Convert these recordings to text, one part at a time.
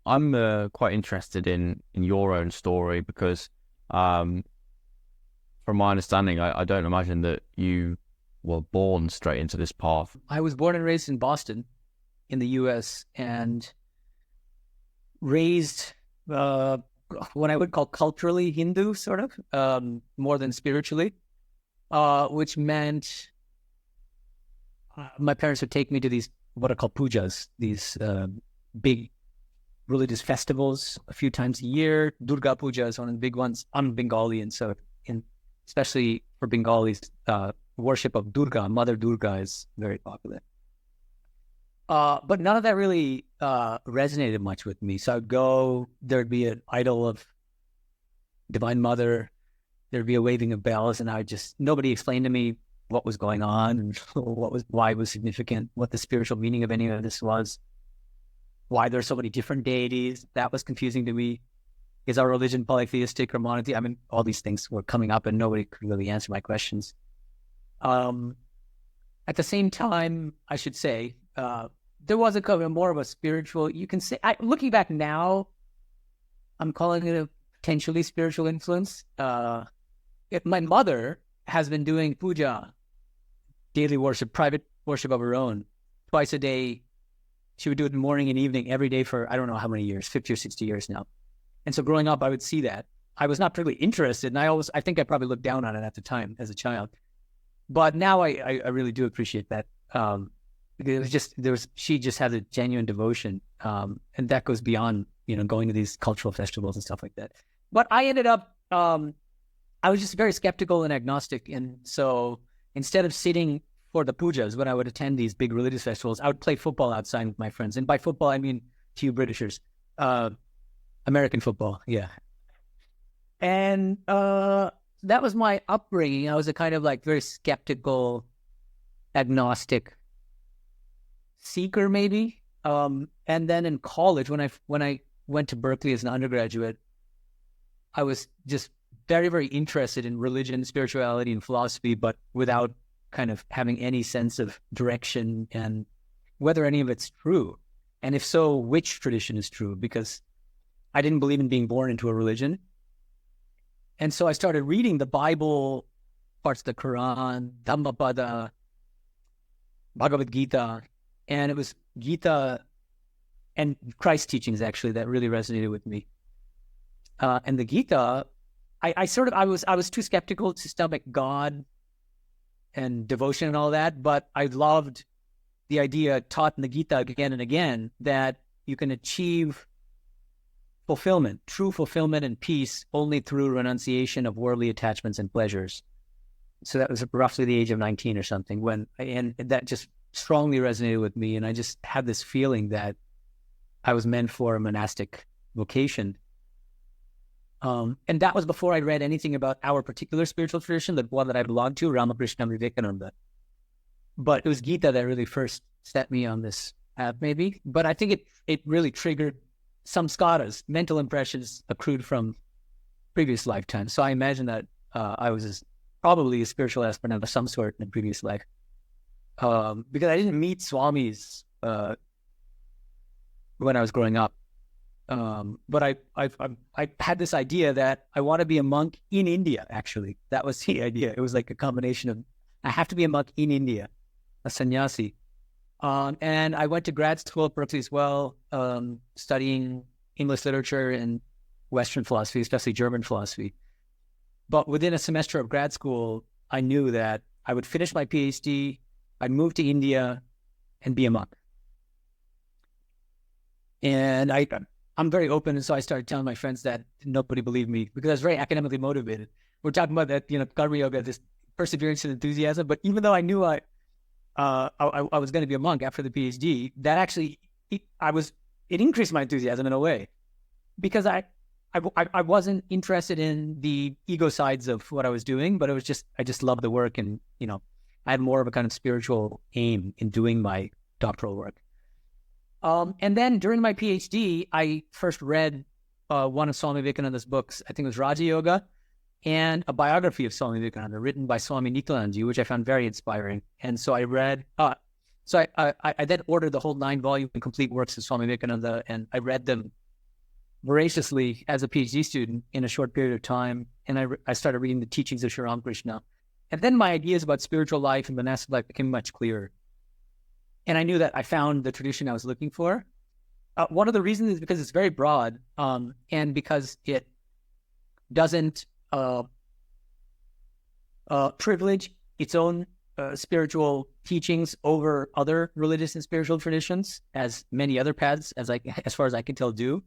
I'm quite interested in your own story because, um, from my understanding, I don't imagine that you were born straight into this path. I was born and raised in Boston in the US and raised uh, what I would call culturally Hindu, sort of, more than spiritually, which meant my parents would take me to these what are called pujas, these big religious festivals a few times a year. Durga Puja is one of the big ones. I'm Bengali, and so especially for Bengalis, worship of Durga, Mother Durga, is very popular. But none of that really resonated much with me. So I'd go, there'd be an idol of Divine Mother, there'd be a waving of bells, and nobody explained to me what was going on and why it was significant, what the spiritual meaning of any of this was, why there's so many different deities. That was confusing to me. Is our religion polytheistic or monotheistic? I mean, all these things were coming up and nobody could really answer my questions. At the same time, I should say, there was more of a spiritual, you can say, looking back now, I'm calling it a potentially spiritual influence. My mother has been doing puja, daily worship, private worship of her own, twice a day. She would do it in the morning and evening every day for, I don't know how many years, 50 or 60 years now. And so growing up, I would see that. I was not particularly interested, and I think I probably looked down on it at the time as a child. But now I really do appreciate that. She just had a genuine devotion. And that goes beyond, going to these cultural festivals and stuff like that. But I ended up, I was just very skeptical and agnostic. And so instead of sitting for the pujas, when I would attend these big religious festivals, I would play football outside with my friends. And by football, I mean, to you Britishers, American football. Yeah. And, that was my upbringing. I was a kind of like very skeptical, agnostic seeker, maybe. And then in college, when I went to Berkeley as an undergraduate, I was just very, very interested in religion, spirituality, and philosophy, but without kind of having any sense of direction and whether any of it's true. And if so, which tradition is true? Because I didn't believe in being born into a religion. And so I started reading the Bible, parts of the Quran, Dhammapada, Bhagavad Gita, and it was Gita and Christ's teachings actually that really resonated with me. And the Gita, I was too skeptical to stomach God and devotion and all that, but I loved the idea taught in the Gita again and again that you can achieve fulfillment, true fulfillment and peace only through renunciation of worldly attachments and pleasures. So that was roughly the age of 19 or something and that just strongly resonated with me. And I just had this feeling that I was meant for a monastic vocation. And that was before I'd read anything about our particular spiritual tradition, the one that I belonged to, Ramakrishna Vivekananda. But it was Gita that really first set me on this path, maybe. But I think it really triggered samskaras, mental impressions accrued from previous lifetimes. So I imagine that I was probably a spiritual aspirant of some sort in a previous life. Because I didn't meet swamis when I was growing up. But I had this idea that I want to be a monk in India, actually. That was the idea. It was like a combination of, I have to be a monk in India, a sannyasi. And I went to grad school at Berkeley as well, studying English literature and Western philosophy, especially German philosophy. But within a semester of grad school, I knew that I would finish my PhD, I'd move to India and be a monk. And I'm very open, and so I started telling my friends that. Nobody believed me because I was very academically motivated. We're talking about that, karma yoga, this perseverance and enthusiasm. But even though I knew I was going to be a monk after the PhD, that actually it increased my enthusiasm in a way, because I wasn't interested in the ego sides of what I was doing, but I just loved the work, and I had more of a kind of spiritual aim in doing my doctoral work. And then during my PhD, I first read one of Swami Vivekananda's books. I think it was Raja Yoga, and a biography of Swami Medhananda written by Swami Medhananda, which I found very inspiring. And so I read, I then ordered the whole 9-volume complete works of Swami Medhananda, and I read them voraciously as a PhD student in a short period of time. And I started reading the teachings of Sri Ramakrishna. And then my ideas about spiritual life and monastic life became much clearer. And I knew that I found the tradition I was looking for. One of the reasons is because it's very broad, and because it doesn't privilege its own spiritual teachings over other religious and spiritual traditions, as many other paths, as far as I can tell, do.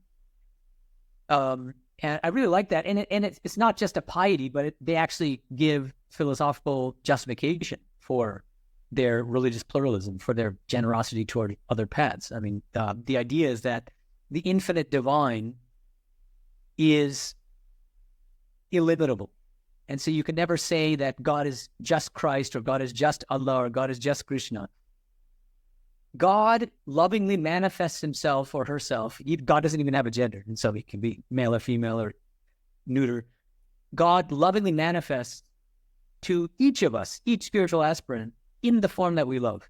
And I really like that. And it's not just a piety, but they actually give philosophical justification for their religious pluralism, for their generosity toward other paths. I mean, the idea is that the infinite divine is illimitable. And so you can never say that God is just Christ, or God is just Allah, or God is just Krishna. God lovingly manifests himself or herself. God doesn't even have a gender, and so he can be male or female or neuter. God lovingly manifests to each of us, each spiritual aspirant, in the form that we love.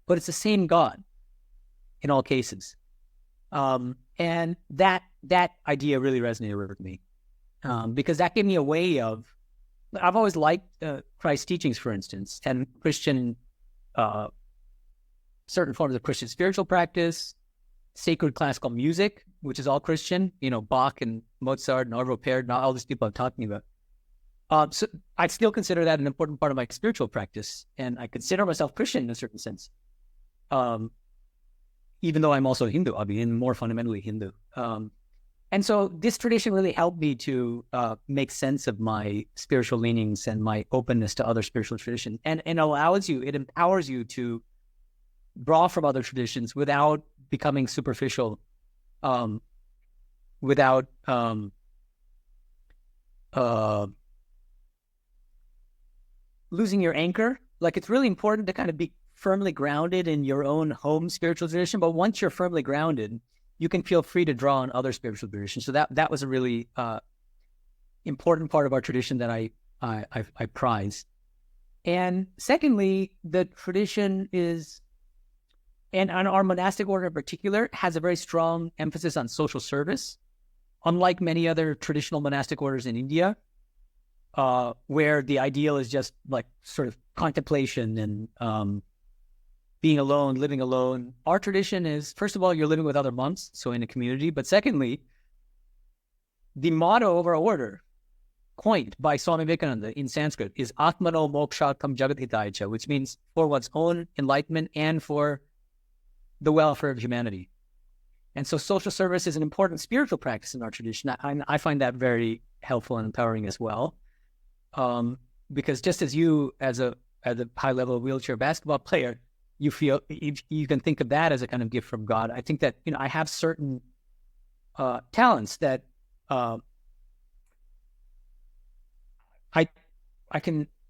But it's the same God in all cases. And that idea really resonated with me, because that gave me a way of, I've always liked Christ's teachings, for instance, and Christian, certain forms of Christian spiritual practice, sacred classical music, which is all Christian, Bach and Mozart and Arvo Pärt and all these people I'm talking about. So I still consider that an important part of my spiritual practice, and I consider myself Christian in a certain sense, even though I'm also Hindu. I mean, more fundamentally Hindu. And so this tradition really helped me to make sense of my spiritual leanings and my openness to other spiritual traditions, and it empowers you to draw from other traditions without becoming superficial, without losing your anchor. Like, it's really important to kind of be firmly grounded in your own home spiritual tradition. But once you're firmly grounded, you can feel free to draw on other spiritual traditions. So that was a really important part of our tradition that I prize. And secondly, the tradition is, and our monastic order in particular, has a very strong emphasis on social service, unlike many other traditional monastic orders in India, where the ideal is just like sort of contemplation and being alone, living alone. Our tradition is, first of all, you're living with other monks, so in a community. But secondly, the motto of our order, coined by Swami Medhananda in Sanskrit, is Atmano Mokshatam Jagatitaicha, which means for one's own enlightenment and for the welfare of humanity. And so social service is an important spiritual practice in our tradition. I find that very helpful and empowering as well. Because just as you, as a high-level wheelchair basketball player, you feel you can think of that as a kind of gift from God. I think that I have certain talents that I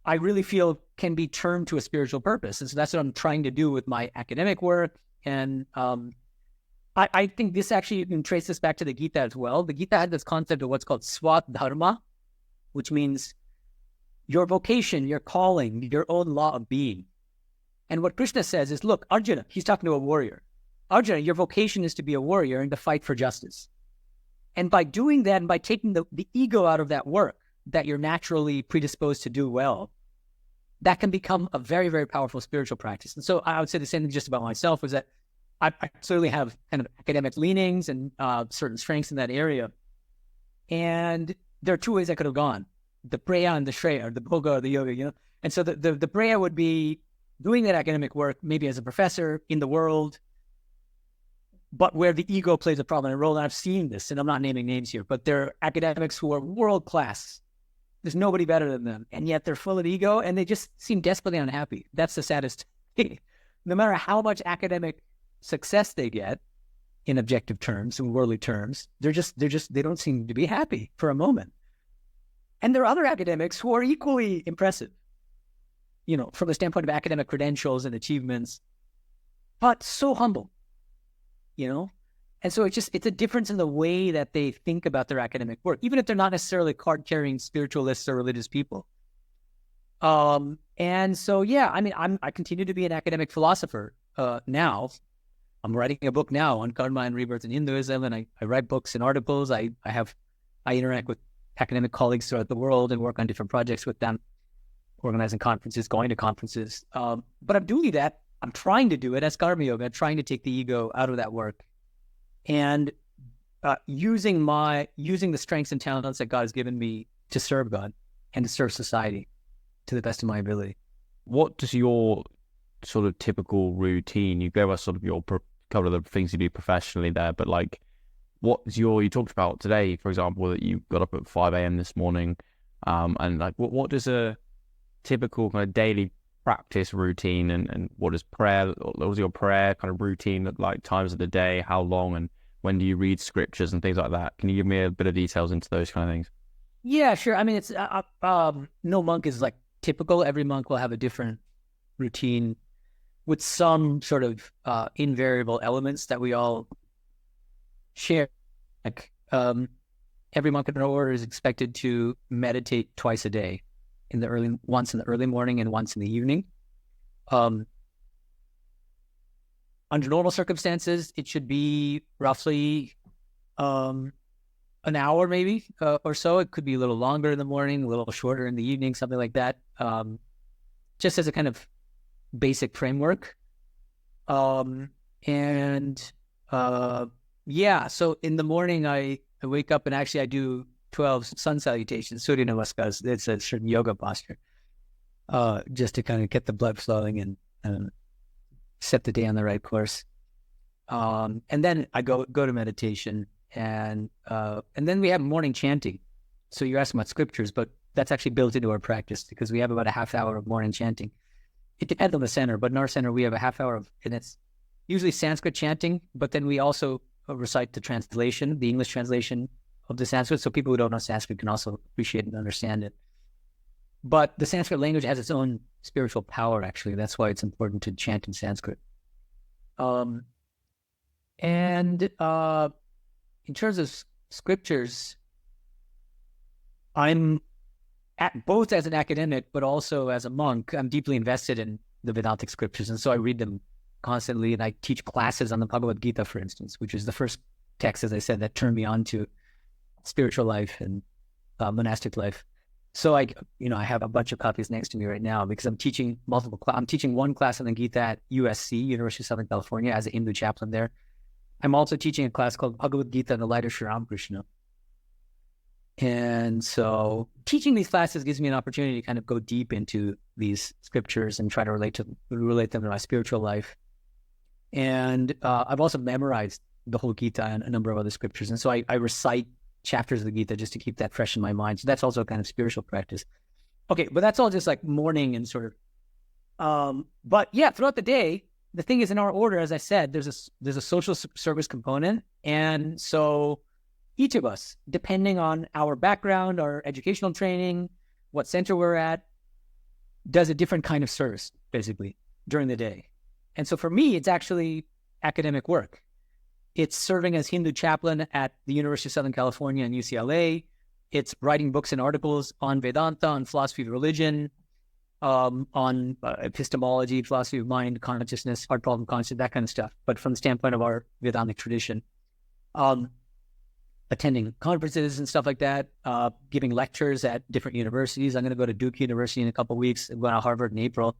really feel can be turned to a spiritual purpose, and so that's what I'm trying to do with my academic work. And I think this actually, you can trace this back to the Gita as well. The Gita had this concept of what's called swat dharma, which means your vocation, your calling, your own law of being. And what Krishna says is, look, Arjuna, he's talking to a warrior. Arjuna, your vocation is to be a warrior and to fight for justice. And by doing that, and by taking the ego out of that work that you're naturally predisposed to do well, that can become a very, very powerful spiritual practice. And so I would say the same thing just about myself, was that I clearly have kind of academic leanings and certain strengths in that area. And there are two ways I could have gone: the preya and the shreya, or the bhoga or the yoga, And so the preya would be doing that academic work, maybe as a professor in the world, but where the ego plays a prominent role. And I've seen this, and I'm not naming names here, but there are academics who are world-class. There's nobody better than them, and yet they're full of ego, and they just seem desperately unhappy. That's the saddest thing. No matter how much academic success they get in objective terms, in worldly terms, they don't seem to be happy for a moment. And there are other academics who are equally impressive, from the standpoint of academic credentials and achievements, but so humble, And so it's a difference in the way that they think about their academic work, even if they're not necessarily card-carrying spiritualists or religious people. And so, yeah, I mean, I continue to be an academic philosopher now, I'm writing a book now on karma and rebirth in Hinduism, and I write books and articles. I interact with academic colleagues throughout the world and work on different projects with them, organizing conferences, going to conferences. But I'm doing that. I'm trying to do it as karma yoga. I'm trying to take the ego out of that work, and using the strengths and talents that God has given me to serve God and to serve society to the best of my ability. What does your sort of typical routine? You gave us sort of your couple of the things you do professionally there, but like, you talked about today, for example, that you got up at 5 a.m. this morning, and like, what does a typical kind of daily practice routine, and what is prayer? What was your prayer kind of routine at like times of the day? How long, and when do you read scriptures and things like that? Can you give me a bit of details into those kind of things? Yeah, sure. I mean, it's no monk is like typical. Every monk will have a different routine with some sort of invariable elements that we all share. Like every monk in our order is expected to meditate twice a day, once in the early morning and once in the evening. Under normal circumstances, it should be roughly an hour maybe or so. It could be a little longer in the morning, a little shorter in the evening, something like that. Just as a kind of basic framework. Yeah, so in the morning, I wake up and actually I do 12 sun salutations, Surya Namaskars. It's a certain yoga posture, just to kind of get the blood flowing and set the day on the right course. And then I go to meditation, and then we have morning chanting. So you're asking about scriptures, but that's actually built into our practice because we have about a half hour of morning chanting. It depends on the center, but in our center we have a half hour and it's usually Sanskrit chanting, but then we also recite the translation, the English translation of the Sanskrit, so people who don't know Sanskrit can also appreciate and understand it. But the Sanskrit language has its own spiritual power, actually. That's why it's important to chant in Sanskrit. In terms of scriptures, I'm both as an academic, but also as a monk, I'm deeply invested in the Vedantic scriptures. And so I read them constantly, and I teach classes on the Bhagavad Gita, for instance, which is the first text, as I said, that turned me on to spiritual life and monastic life. So I have a bunch of copies next to me right now because I'm teaching I'm teaching one class on the Gita at USC, University of Southern California, as a Hindu chaplain there. I'm also teaching a class called Bhagavad Gita in the Light of Sri Ramakrishna. And so teaching these classes gives me an opportunity to kind of go deep into these scriptures and try to relate them to my spiritual life. And I've also memorized the whole Gita and a number of other scriptures. And so I recite chapters of the Gita just to keep that fresh in my mind. So that's also a kind of spiritual practice. Okay, but that's all just like morning and sort of. But yeah, throughout the day, the thing is, in our order, as I said, there's a social service component. And so each of us, depending on our background, our educational training, what center we're at, does a different kind of service, basically, during the day. And so for me, it's actually academic work. It's serving as Hindu chaplain at the University of Southern California and UCLA. It's writing books and articles on Vedanta, on philosophy of religion, on epistemology, philosophy of mind, consciousness, hard problem consciousness, that kind of stuff. But from the standpoint of our Vedanic tradition, attending conferences and stuff like that, giving lectures at different universities. I'm going to go to Duke University in a couple of weeks. I'm going to Harvard in April.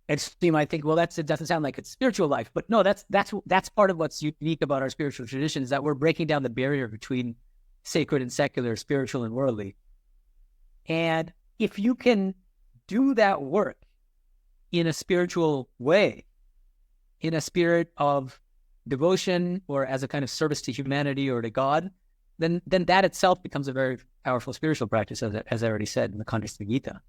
And so you might think, well, it doesn't sound like it's spiritual life, but no, that's part of what's unique about our spiritual tradition is that we're breaking down the barrier between sacred and secular, spiritual and worldly. And if you can do that work in a spiritual way, in a spirit of devotion or as a kind of service to humanity or to God, then that itself becomes a very powerful spiritual practice, as I already said in the context of the Gita.